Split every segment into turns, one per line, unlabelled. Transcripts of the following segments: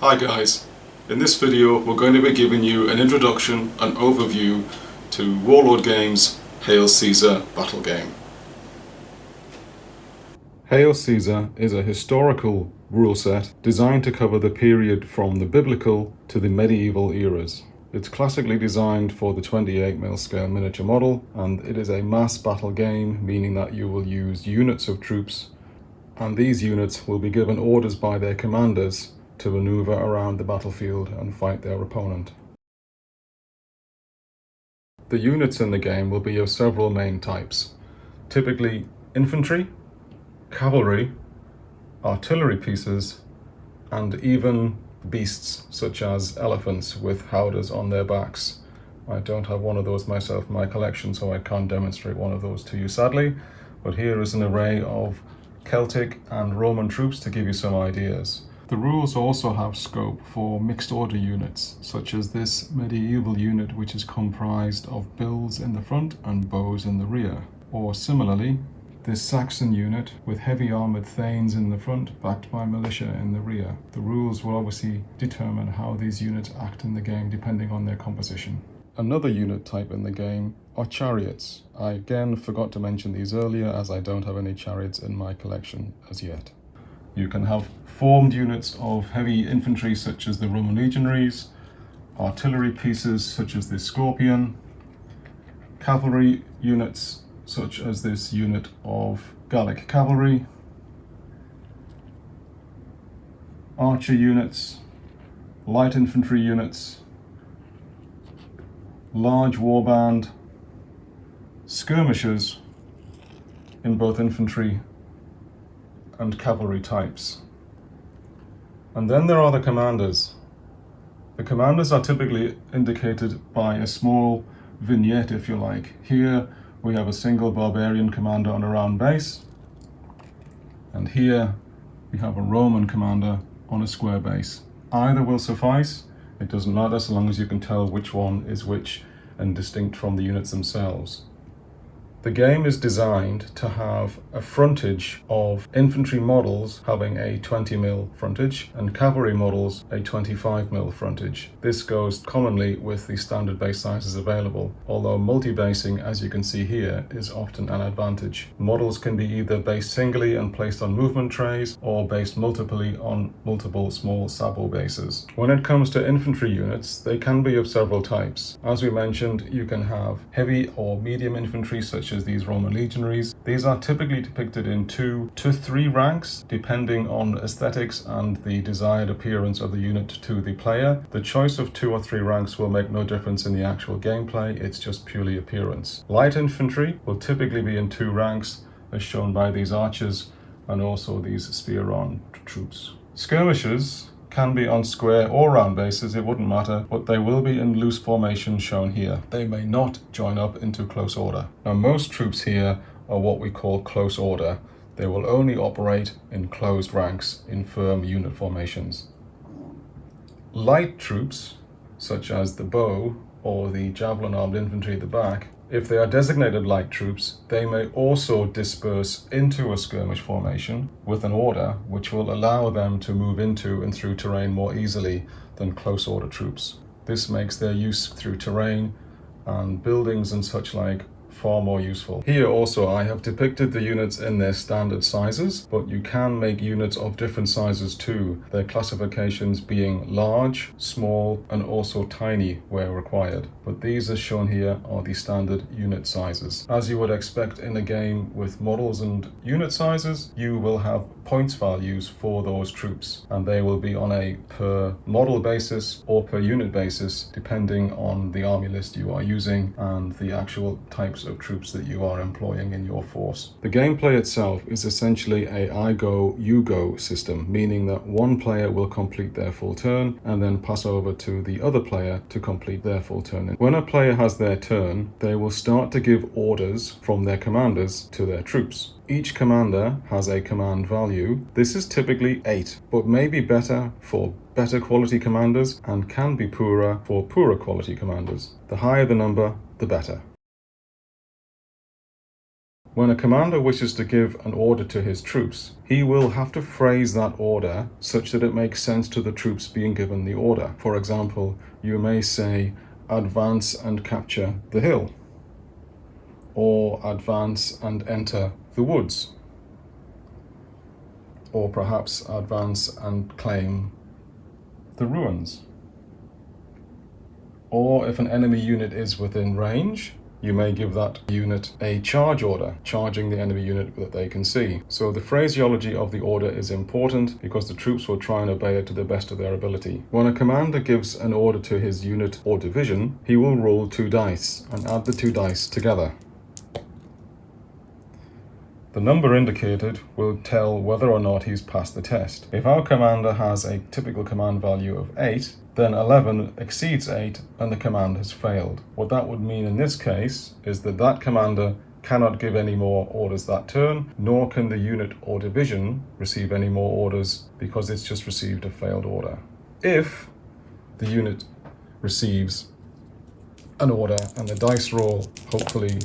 Hi guys, in this video we're going to be giving you an introduction and overview to Warlord Games' Hail Caesar battle game. Hail Caesar is a historical rule set designed to cover the period from the biblical to the medieval eras. It's classically designed for the 28mm scale miniature model, and it is a mass battle game, meaning that you will use units of troops, and these units will be given orders by their commanders to maneuver around the battlefield and fight their opponent. The units in the game will be of several main types, typically infantry, cavalry, artillery pieces, and even beasts such as elephants with howdahs on their backs. I don't have one of those myself in my collection, so I can't demonstrate one of those to you sadly, but here is an array of Celtic and Roman troops to give you some ideas. The rules also have scope for mixed order units, such as this medieval unit which is comprised of bills in the front and bows in the rear. Or similarly, this Saxon unit with heavy armoured thanes in the front, backed by militia in the rear. The rules will obviously determine how these units act in the game depending on their composition. Another unit type in the game are chariots. I again forgot to mention these earlier as I don't have any chariots in my collection as yet. You can have formed units of heavy infantry such as the Roman legionaries, artillery pieces such as the Scorpion, cavalry units such as this unit of Gallic cavalry, archer units, light infantry units, large warband, skirmishers in both infantry and cavalry types. And then there are the commanders. The commanders are typically indicated by a small vignette, if you like. Here we have a single barbarian commander on a round base, and here we have a Roman commander on a square base. Either will suffice, it doesn't matter so long as you can tell which one is which and distinct from the units themselves. The game is designed to have a frontage of infantry models having a 20mm frontage and cavalry models a 25mm frontage. This goes commonly with the standard base sizes available, although multi-basing, as you can see here, is often an advantage. Models can be either based singly and placed on movement trays or based multiply on multiple small sabo bases. When it comes to infantry units, they can be of several types. As we mentioned, you can have heavy or medium infantry such as these Roman legionaries. These are typically depicted in 2 to 3 ranks, depending on aesthetics and the desired appearance of the unit to the player. The choice of 2 or 3 ranks will make no difference in the actual gameplay, it's just purely appearance. Light infantry will typically be in 2 ranks, as shown by these archers and also these spear-on troops. Skirmishers can be on square or round bases, it wouldn't matter, but they will be in loose formation shown here. They may not join up into close order. Now most troops here are what we call close order. They will only operate in closed ranks in firm unit formations. Light troops, such as the bow or the javelin armed infantry at the back, if they are designated light troops, they may also disperse into a skirmish formation with an order which will allow them to move into and through terrain more easily than close order troops. This makes their use through terrain and buildings and such like far more useful. Here also I have depicted the units in their standard sizes, but you can make units of different sizes too, their classifications being large, small, and also tiny where required. But these as shown here are the standard unit sizes. As you would expect in a game with models and unit sizes, you will have points values for those troops, and they will be on a per model basis or per unit basis depending on the army list you are using and the actual types of troops that you are employing in your force. The gameplay itself is essentially a I go, you go system, meaning that one player will complete their full turn and then pass over to the other player to complete their full turn. When a player has their turn, they will start to give orders from their commanders to their troops. Each commander has a command value. This is typically 8, but may be better for better quality commanders and can be poorer for poorer quality commanders. The higher the number, the better. When a commander wishes to give an order to his troops, he will have to phrase that order such that it makes sense to the troops being given the order. For example, you may say, advance and capture the hill, or advance and enter the woods, or perhaps advance and claim the ruins. Or if an enemy unit is within range, you may give that unit a charge order, charging the enemy unit that they can see. So the phraseology of the order is important because the troops will try and obey it to the best of their ability. When a commander gives an order to his unit or division, he will roll 2 dice and add the 2 dice together. The number indicated will tell whether or not he's passed the test. If our commander has a typical command value of 8, then 11 exceeds 8 and the command has failed. What that would mean in this case is that that commander cannot give any more orders that turn, nor can the unit or division receive any more orders because it's just received a failed order. If the unit receives an order and the dice roll hopefully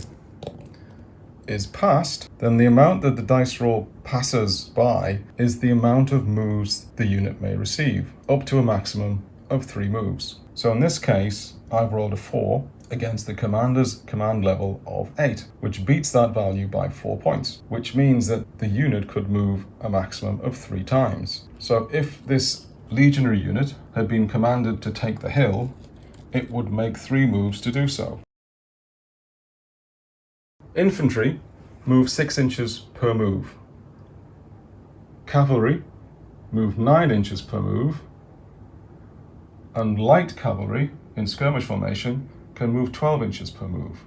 is passed, then the amount that the dice roll passes by is the amount of moves the unit may receive, up to a maximum of 3 moves. So in this case, I've rolled a 4 against the commander's command level of 8, which beats that value by 4 points, which means that the unit could move a maximum of 3 times. So if this legionary unit had been commanded to take the hill, it would make 3 moves to do so. Infantry move 6 inches per move. Cavalry move 9 inches per move. And light cavalry in skirmish formation can move 12 inches per move.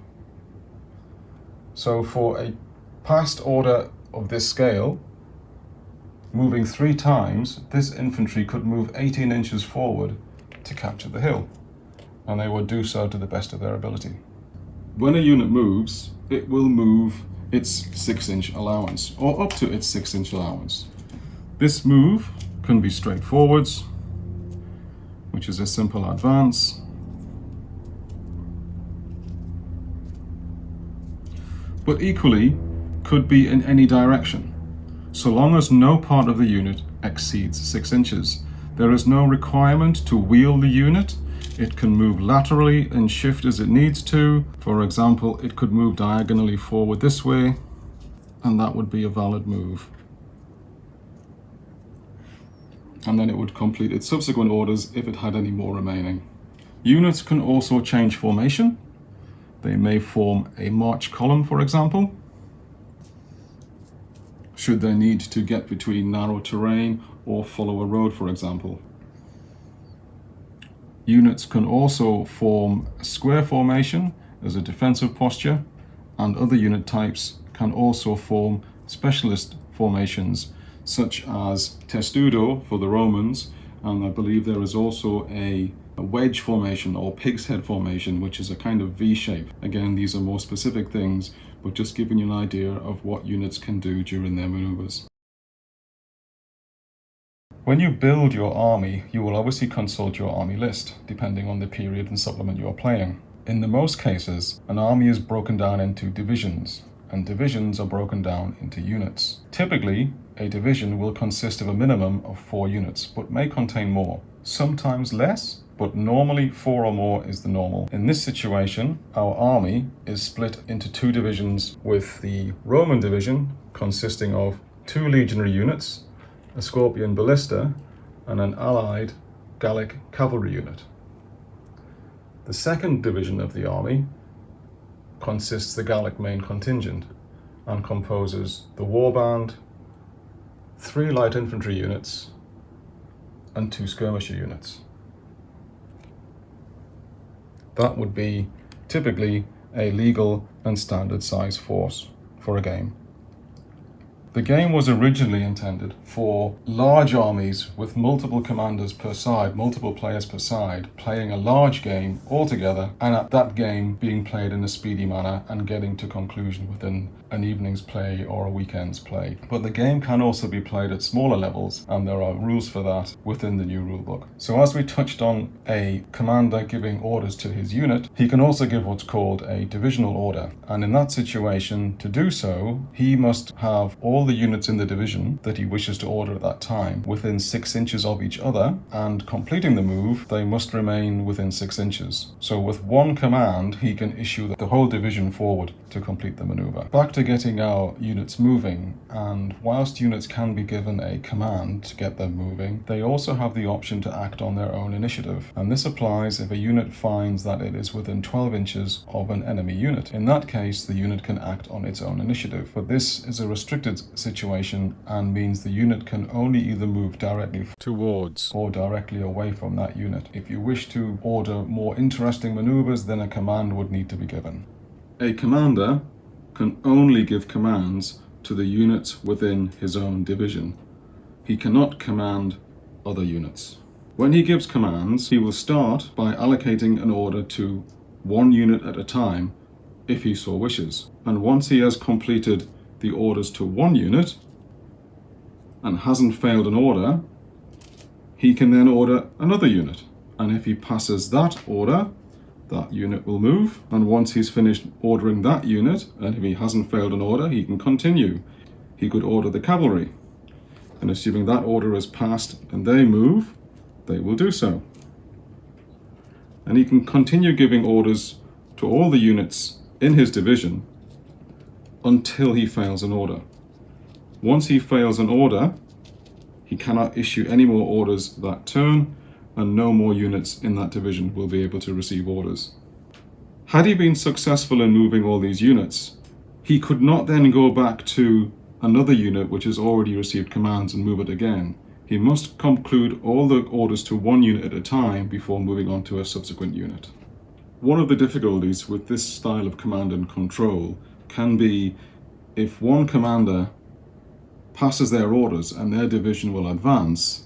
So for a passed order of this scale, moving 3 times, this infantry could move 18 inches forward to capture the hill, and they would do so to the best of their ability. When a unit moves, it will move its 6-inch allowance, or up to its 6-inch allowance. This move can be straight forwards, which is a simple advance, but equally could be in any direction, so long as no part of the unit exceeds 6 inches. There is no requirement to wheel the unit. It can move laterally and shift as it needs to. For example, it could move diagonally forward this way, and that would be a valid move. And then it would complete its subsequent orders if it had any more remaining. Units can also change formation. They may form a march column, for example, should they need to get between narrow terrain or follow a road, for example. Units can also form a square formation as a defensive posture, and other unit types can also form specialist formations, such as testudo for the Romans, and I believe there is also a wedge formation or pig's head formation, which is a kind of V shape. Again, these are more specific things, but just giving you an idea of what units can do during their maneuvers. When you build your army, you will obviously consult your army list, depending on the period and supplement you are playing. In the most cases, an army is broken down into divisions, and divisions are broken down into units. Typically, a division will consist of a minimum of 4 units, but may contain more. Sometimes less, but normally 4 or more is the normal. In this situation, our army is split into 2 divisions, with the Roman division consisting of 2 legionary units, a Scorpion ballista, and an allied Gallic cavalry unit. The second division of the army consists the Gallic main contingent and composes the warband, 3 light infantry units, and 2 skirmisher units. That would be typically a legal and standard size force for a game. The game was originally intended for large armies with multiple commanders per side, multiple players per side, playing a large game all together, and at that game being played in a speedy manner and getting to conclusion within an evening's play or a weekend's play. But the game can also be played at smaller levels, and there are rules for that within the new rulebook. So as we touched on a commander giving orders to his unit, he can also give what's called a divisional order. And in that situation, to do so, he must have all the units in the division that he wishes to order at that time within 6 inches of each other, and completing the move, they must remain within 6 inches. So with one command, he can issue the whole division forward to complete the maneuver. Back to getting our units moving, and whilst units can be given a command to get them moving, they also have the option to act on their own initiative. And this applies if a unit finds that it is within 12 inches of an enemy unit. In that case, the unit can act on its own initiative. But this is a restricted situation and means the unit can only either move directly towards or directly away from that unit. If you wish to order more interesting maneuvers, then a command would need to be given. A commander can only give commands to the units within his own division. He cannot command other units. When he gives commands, he will start by allocating an order to one unit at a time if he so wishes. And once he has completed the orders to one unit and hasn't failed an order, he can then order another unit. And if he passes that order, that unit will move. And once he's finished ordering that unit, and if he hasn't failed an order, he can continue. He could order the cavalry. And assuming that order is passed and they move, they will do so. And he can continue giving orders to all the units in his division until he fails an order. Once he fails an order, he cannot issue any more orders that turn, and no more units in that division will be able to receive orders. Had he been successful in moving all these units, he could not then go back to another unit which has already received commands and move it again. He must conclude all the orders to one unit at a time before moving on to a subsequent unit. One of the difficulties with this style of command and control can be if one commander passes their orders and their division will advance,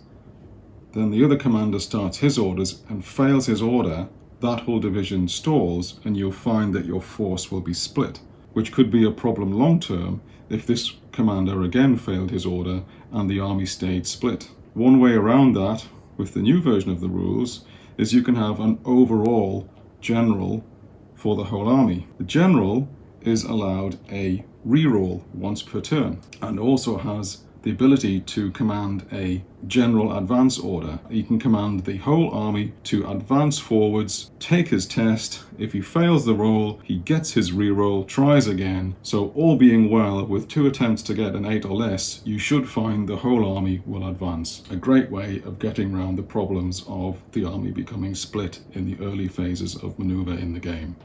then the other commander starts his orders and fails his order, that whole division stalls, and you'll find that your force will be split, which could be a problem long term if this commander again failed his order and the army stayed split. One way around that, with the new version of the rules, is you can have an overall general for the whole army. The general is allowed a reroll once per turn, and also has the ability to command a general advance order. He can command the whole army to advance forwards, take his test. If he fails the roll, he gets his reroll, tries again. So all being well, with 2 attempts to get an 8 or less, you should find the whole army will advance. A great way of getting around the problems of the army becoming split in the early phases of maneuver in the game.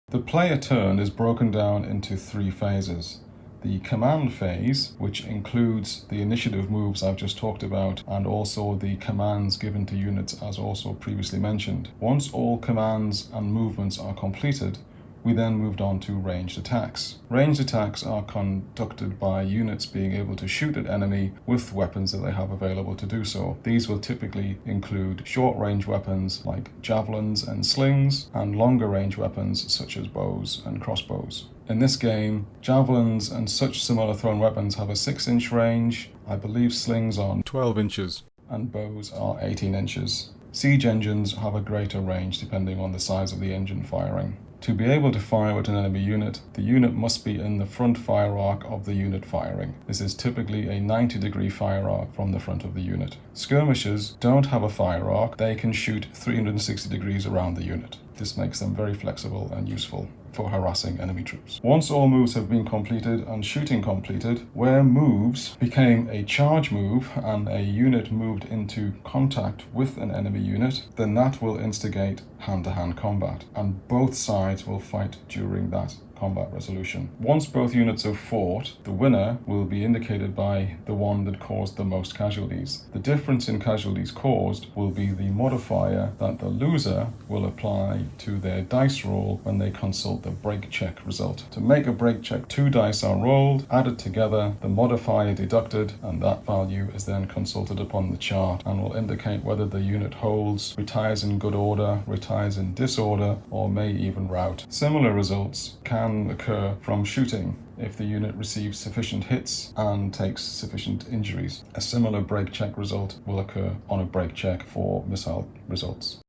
The player turn is broken down into 3 phases. The command phase, which includes the initiative moves I've just talked about, and also the commands given to units as also previously mentioned. Once all commands and movements are completed, we then moved on to ranged attacks. Ranged attacks are conducted by units being able to shoot at enemy with weapons that they have available to do so. These will typically include short-range weapons like javelins and slings, and longer-range weapons such as bows and crossbows. In this game, javelins and such similar thrown weapons have a 6-inch range. I believe slings are 12 inches and bows are 18 inches. Siege engines have a greater range depending on the size of the engine firing. To be able to fire at an enemy unit, the unit must be in the front fire arc of the unit firing. This is typically a 90-degree fire arc from the front of the unit. Skirmishers don't have a fire arc. They can shoot 360 degrees around the unit. This makes them very flexible and useful for harassing enemy troops. Once all moves have been completed and shooting completed, where moves became a charge move and a unit moved into contact with an enemy unit, then that will instigate hand-to-hand combat, and both sides will fight during that combat resolution. Once both units have fought, the winner will be indicated by the one that caused the most casualties. The difference in casualties caused will be the modifier that the loser will apply to their dice roll when they consult the break check result. To make a break check, 2 dice are rolled, added together, the modifier deducted, and that value is then consulted upon the chart and will indicate whether the unit holds, retires in good order, retires in disorder, or may even rout. Similar results can occur from shooting if the unit receives sufficient hits and takes sufficient injuries. A similar break check result will occur on a break check for missile results.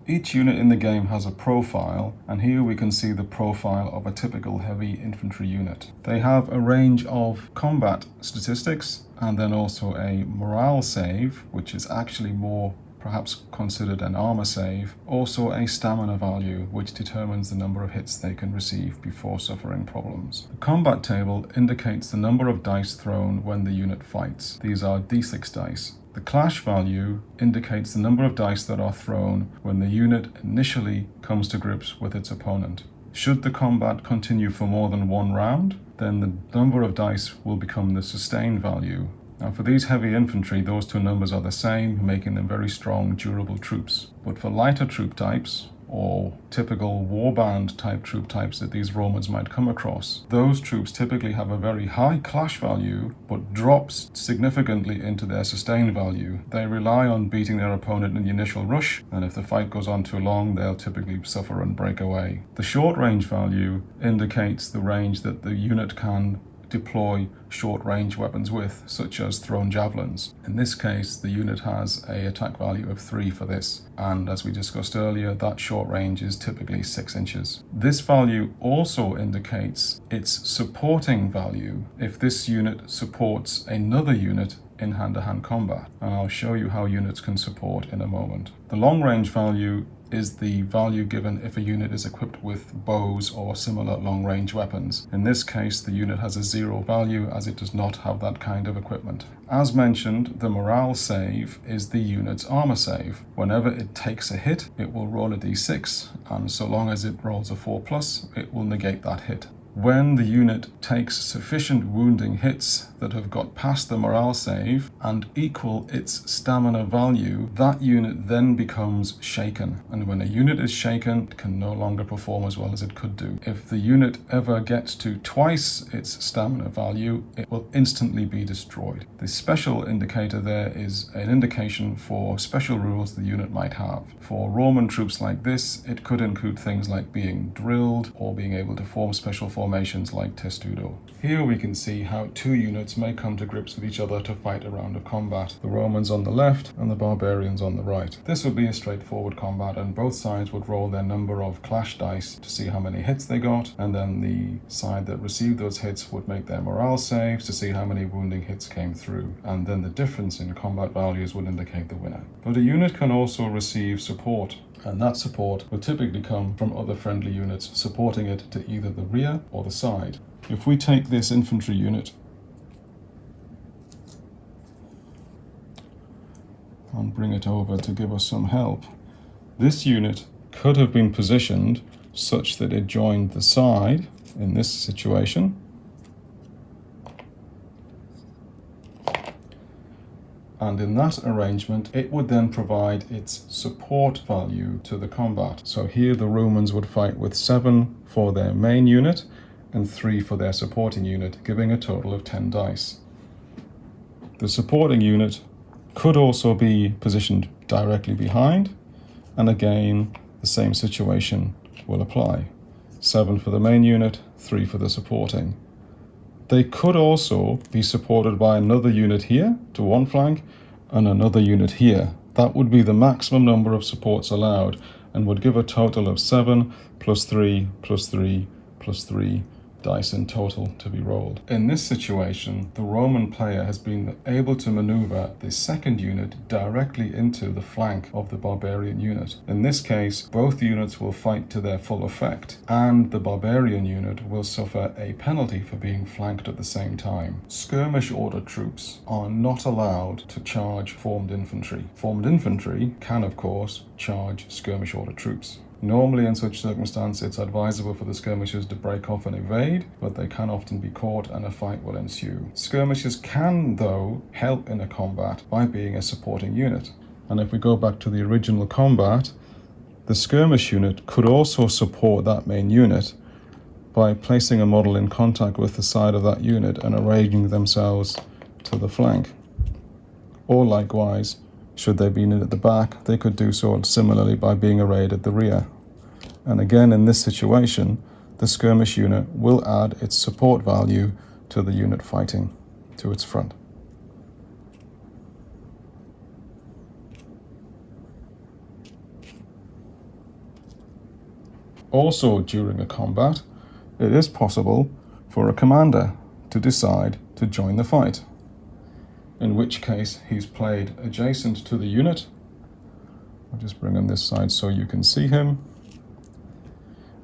Each unit in the game has a profile, and here we can see the profile of a typical heavy infantry unit. They have a range of combat statistics and then also a morale save, which is actually more perhaps considered an armor save, also a stamina value which determines the number of hits they can receive before suffering problems. The combat table indicates the number of dice thrown when the unit fights. These are d6 dice. The clash value indicates the number of dice that are thrown when the unit initially comes to grips with its opponent. Should the combat continue for more than one round, then the number of dice will become the sustain value. Now for these heavy infantry, those two numbers are the same, making them very strong, durable troops. But for lighter troop types, or typical warband type troop types that these Romans might come across, those troops typically have a very high clash value, but drops significantly into their sustain value. They rely on beating their opponent in the initial rush, and if the fight goes on too long, they'll typically suffer and break away. The short range value indicates the range that the unit can deploy short-range weapons with, such as thrown javelins. In this case, the unit has an attack value of 3 for this, and as we discussed earlier, that short range is typically 6 inches. This value also indicates its supporting value if this unit supports another unit in hand-to-hand combat, and I'll show you how units can support in a moment. The long-range value is the value given if a unit is equipped with bows or similar long-range weapons. In this case, the unit has a 0 value as it does not have that kind of equipment. As mentioned, the morale save is the unit's armor save. Whenever it takes a hit, it will roll a d6, and so long as it rolls a 4+, it will negate that hit. When the unit takes sufficient wounding hits that have got past the morale save and equal its stamina value, that unit then becomes shaken. And when a unit is shaken, it can no longer perform as well as it could do. If the unit ever gets to twice its stamina value, it will instantly be destroyed. The special indicator there is an indication for special rules the unit might have. For Roman troops like this, it could include things like being drilled or being able to form special formations like testudo. Here we can see how 2 units may come to grips with each other to fight a round of combat. The Romans on the left and the barbarians on the right. This would be a straightforward combat, and both sides would roll their number of clash dice to see how many hits they got, and then the side that received those hits would make their morale saves to see how many wounding hits came through, and then the difference in combat values would indicate the winner. But a unit can also receive support, and that support will typically come from other friendly units supporting it to either the rear or the side. If we take this infantry unit and bring it over to give us some help, this unit could have been positioned such that it joined the side in this situation, and in that arrangement it would then provide its support value to the combat. So here the Romans would fight with 7 for their main unit and 3 for their supporting unit, giving a total of 10 dice. The supporting unit could also be positioned directly behind, and again the same situation will apply. 7 for the main unit, 3 for the supporting. They could also be supported by another unit here to one flank and another unit here. That would be the maximum number of supports allowed and would give a total of 7 plus 3 plus 3 plus 3 dice in total to be rolled. In this situation, the Roman player has been able to maneuver the second unit directly into the flank of the barbarian unit. In this case, both units will fight to their full effect, and the barbarian unit will suffer a penalty for being flanked at the same time. Skirmish order troops are not allowed to charge formed infantry. Formed infantry can, of course, charge skirmish order troops. Normally in such circumstances it's advisable for the skirmishers to break off and evade, but they can often be caught and a fight will ensue. Skirmishers can, though, help in a combat by being a supporting unit. And if we go back to the original combat, the skirmish unit could also support that main unit by placing a model in contact with the side of that unit and arranging themselves to the flank. Or likewise, should they be in at the back, they could do so similarly by being arrayed at the rear. And again, in this situation, the skirmish unit will add its support value to the unit fighting to its front. Also, during a combat, it is possible for a commander to decide to join the fight, in which case he's played adjacent to the unit. I'll just bring him this side so you can see him.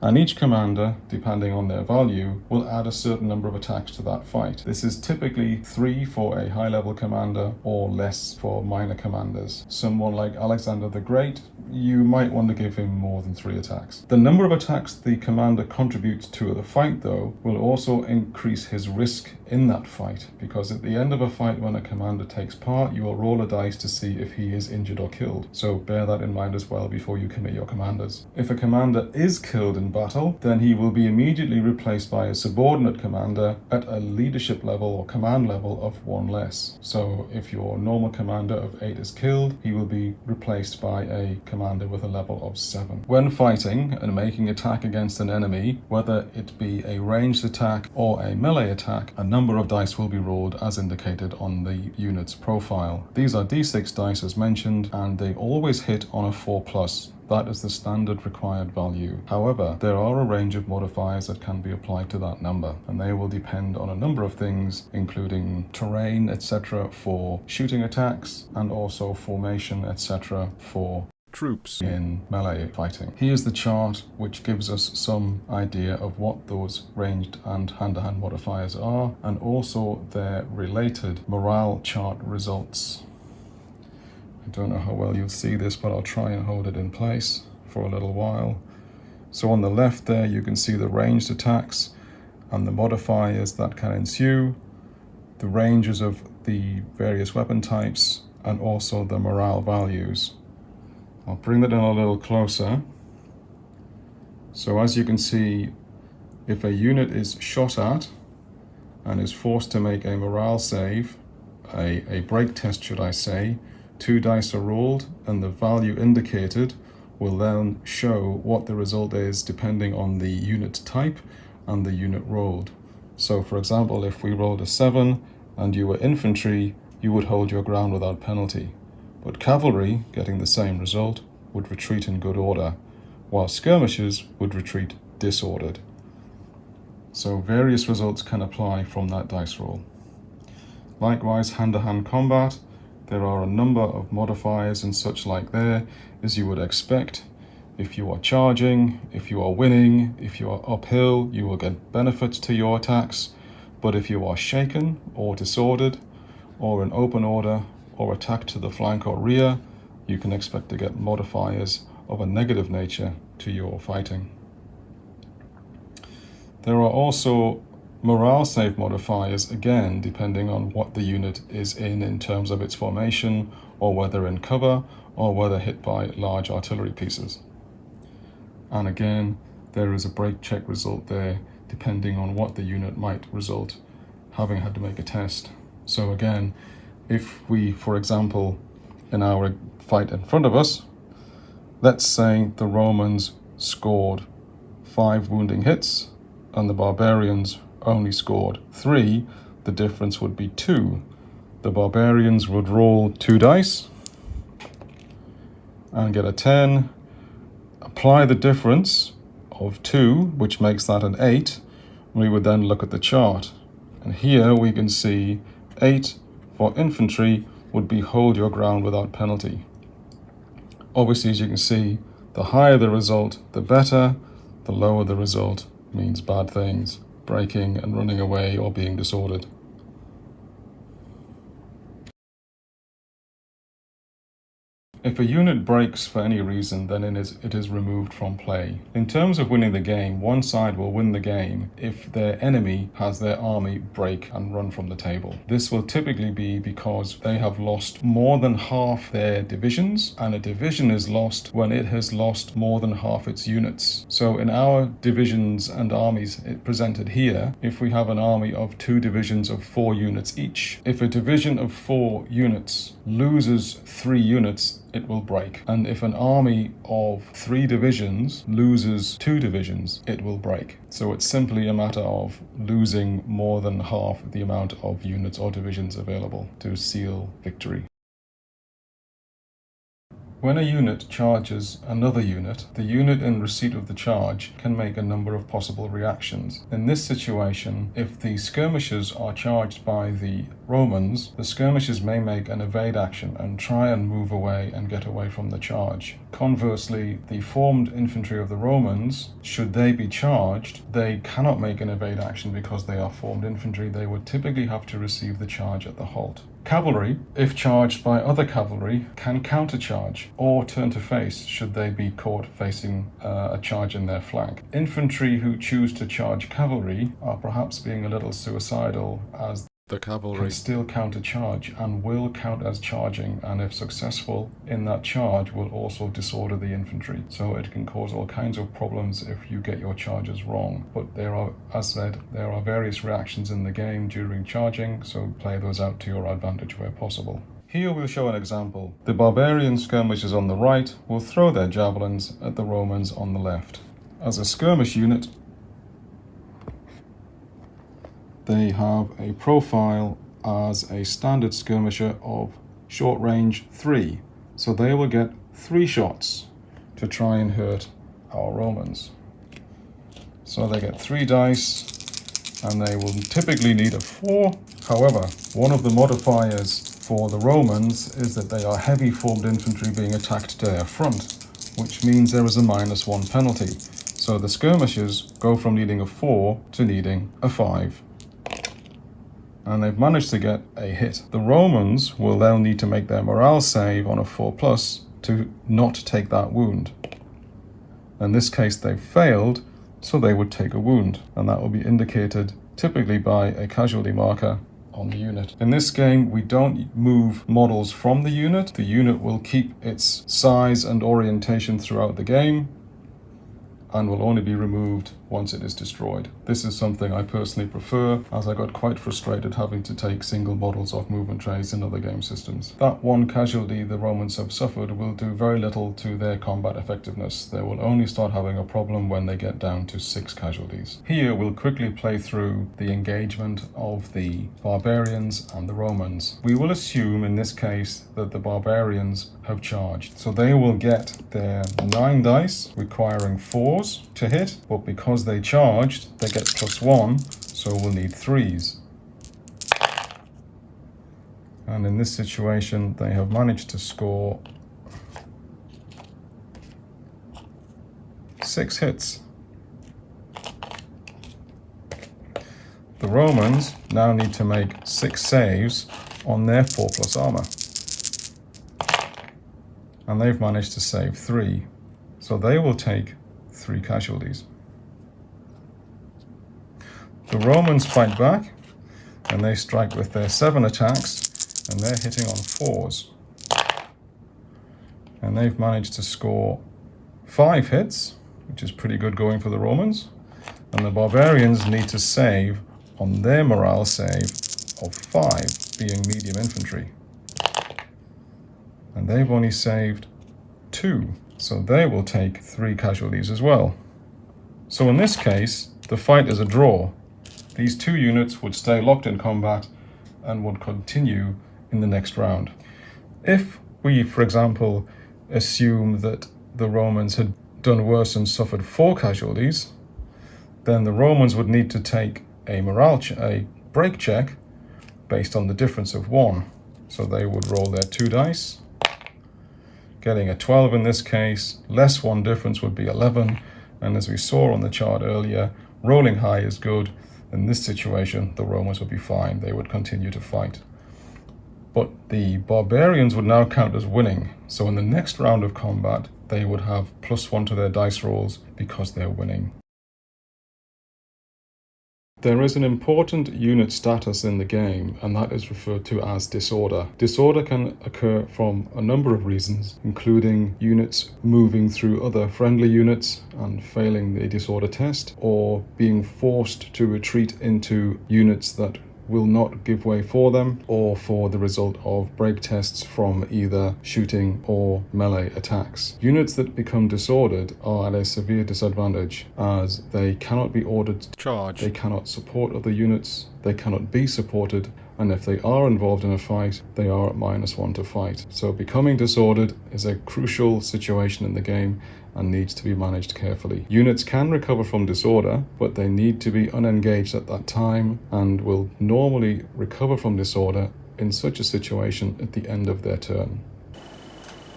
And each commander, depending on their value, will add a certain number of attacks to that fight. This is typically 3 for a high-level commander or less for minor commanders. Someone like Alexander the Great, you might want to give him more than 3 attacks. The number of attacks the commander contributes to the fight, though, will also increase his risk in that fight, because at the end of a fight when a commander takes part, you will roll a dice to see if he is injured or killed. So bear that in mind as well before you commit your commanders. If a commander is killed in battle, then he will be immediately replaced by a subordinate commander at a leadership level or command level of 1 less. So if your normal commander of 8 is killed, he will be replaced by a commander with a level of 7. When fighting and making attack against an enemy, whether it be a ranged attack or a melee attack, a number of dice will be rolled as indicated on the unit's profile. These are d6 dice as mentioned, and they always hit on a 4+. That is the standard required value. However, there are a range of modifiers that can be applied to that number, and they will depend on a number of things, including terrain, etc. for shooting attacks, and also formation, etc. for troops in melee fighting. Here's the chart which gives us some idea of what those ranged and hand-to-hand modifiers are, and also their related morale chart results. I don't know how well you'll see this, but I'll try and hold it in place for a little while. So on the left there you can see the ranged attacks and the modifiers that can ensue, the ranges of the various weapon types, and also the morale values. I'll bring that in a little closer. So as you can see, if a unit is shot at and is forced to make a morale save, a break test should I say, 2 dice are rolled and the value indicated will then show what the result is depending on the unit type and the unit rolled. So for example, if we rolled a 7 and you were infantry, you would hold your ground without penalty. But cavalry, getting the same result, would retreat in good order, while skirmishers would retreat disordered. So various results can apply from that dice roll. Likewise, hand-to-hand combat, there are a number of modifiers and such like there, as you would expect. If you are charging, if you are winning, if you are uphill, you will get benefits to your attacks. But if you are shaken or disordered, or in open order, or attack to the flank or rear, you can expect to get modifiers of a negative nature to your fighting. There are also morale save modifiers, again depending on what the unit is in terms of its formation, or whether in cover, or whether hit by large artillery pieces. And again, there is a break check result there depending on what the unit might result, having had to make a test. So again, if we, for example, in our fight in front of us, let's say the Romans scored 5 wounding hits and the barbarians only scored 3, the difference would be 2. The barbarians would roll 2 dice and get a 10, apply the difference of 2, which makes that an 8. We would then look at the chart, and here we can see 8 for infantry would be hold your ground without penalty. Obviously, as you can see, the higher the result, the better. The lower the result means bad things, breaking and running away or being disordered. If a unit breaks for any reason, then it is removed from play. In terms of winning the game, one side will win the game if their enemy has their army break and run from the table. This will typically be because they have lost more than half their divisions, and a division is lost when it has lost more than half its units. So in our divisions and armies presented here, if we have an army of 2 divisions of 4 units each, if a division of 4 units loses 3 units, it will break. And if an army of 3 divisions loses 2 divisions, it will break. So it's simply a matter of losing more than half the amount of units or divisions available to seal victory. When a unit charges another unit, the unit in receipt of the charge can make a number of possible reactions. In this situation, if the skirmishers are charged by the Romans, the skirmishers may make an evade action and try and move away and get away from the charge. Conversely, the formed infantry of the Romans, should they be charged, they cannot make an evade action because they are formed infantry. They would typically have to receive the charge at the halt. Cavalry, if charged by other cavalry, can countercharge or turn to face should they be caught facing a charge in their flank. Infantry who choose to charge cavalry are perhaps being a little suicidal, as the cavalry can still countercharge and will count as charging, and if successful in that charge will also disorder the infantry. So it can cause all kinds of problems if you get your charges wrong. But there are, as said, there are various reactions in the game during charging, so play those out to your advantage where possible. Here we'll show an example. The barbarian skirmishers on the right will throw their javelins at the Romans on the left. As a skirmish unit, they have a profile as a standard skirmisher of short range 3. So they will get 3 shots to try and hurt our Romans. So they get 3 dice, and they will typically need a 4. However, one of the modifiers for the Romans is that they are heavy formed infantry being attacked to their front, which means there is a -1 penalty. So the skirmishers go from needing a 4 to needing a 5. And they've managed to get a hit. The Romans will then need to make their morale save on a 4+ to not take that wound. In this case, they've failed, so they would take a wound, and that will be indicated typically by a casualty marker on the unit. In this game, we don't move models from the unit. The unit will keep its size and orientation throughout the game, and will only be removed once it is destroyed. This is something I personally prefer, as I got quite frustrated having to take single models off movement trays in other game systems. That 1 casualty the Romans have suffered will do very little to their combat effectiveness. They will only start having a problem when they get down to 6 casualties. Here we'll quickly play through the engagement of the barbarians and the Romans. We will assume in this case that the barbarians have charged. So they will get their 9 dice, requiring 4s to hit, but because they charged, they get +1, so we'll need 3s. And in this situation, they have managed to score 6 hits. The Romans now need to make 6 saves on their 4+ armor. And they've managed to save 3. So they will take 3 casualties. The Romans fight back, and they strike with their 7 attacks, and they're hitting on 4s. And they've managed to score 5 hits, which is pretty good going for the Romans. And the barbarians need to save on their morale save of 5, being medium infantry. And they've only saved 2, so they will take 3 casualties as well. So in this case, the fight is a draw. These 2 units would stay locked in combat and would continue in the next round. If we, for example, assume that the Romans had done worse and suffered 4 casualties, then the Romans would need to take a break check based on the difference of 1. So they would roll their 2 dice, getting a 12 in this case, less 1 difference would be 11, and as we saw on the chart earlier, rolling high is good. In this situation, the Romans would be fine. They would continue to fight. But the barbarians would now count as winning. So in the next round of combat, they would have +1 to their dice rolls because they're winning. There is an important unit status in the game, and that is referred to as disorder. Disorder can occur from a number of reasons, including units moving through other friendly units and failing the disorder test, or being forced to retreat into units that will not give way for them, or for the result of break tests from either shooting or melee attacks. Units that become disordered are at a severe disadvantage, as they cannot be ordered to charge, they cannot support other units, they cannot be supported, and if they are involved in a fight, they are at -1 to fight. So becoming disordered is a crucial situation in the game and needs to be managed carefully. Units can recover from disorder, but they need to be unengaged at that time and will normally recover from disorder in such a situation at the end of their turn.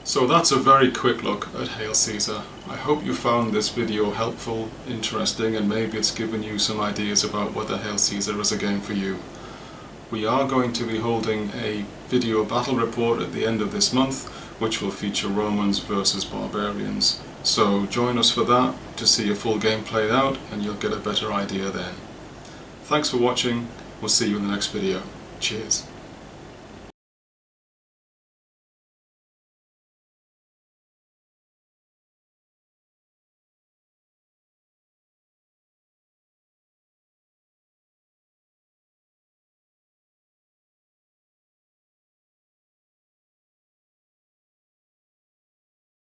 So that's a very quick look at Hail Caesar. I hope you found this video helpful, interesting, and maybe it's given you some ideas about whether Hail Caesar is a game for you. We are going to be holding a video battle report at the end of this month, which will feature Romans versus barbarians. So join us for that to see a full game played out, and you'll get a better idea then. Thanks for watching. We'll see you in the next video. Cheers.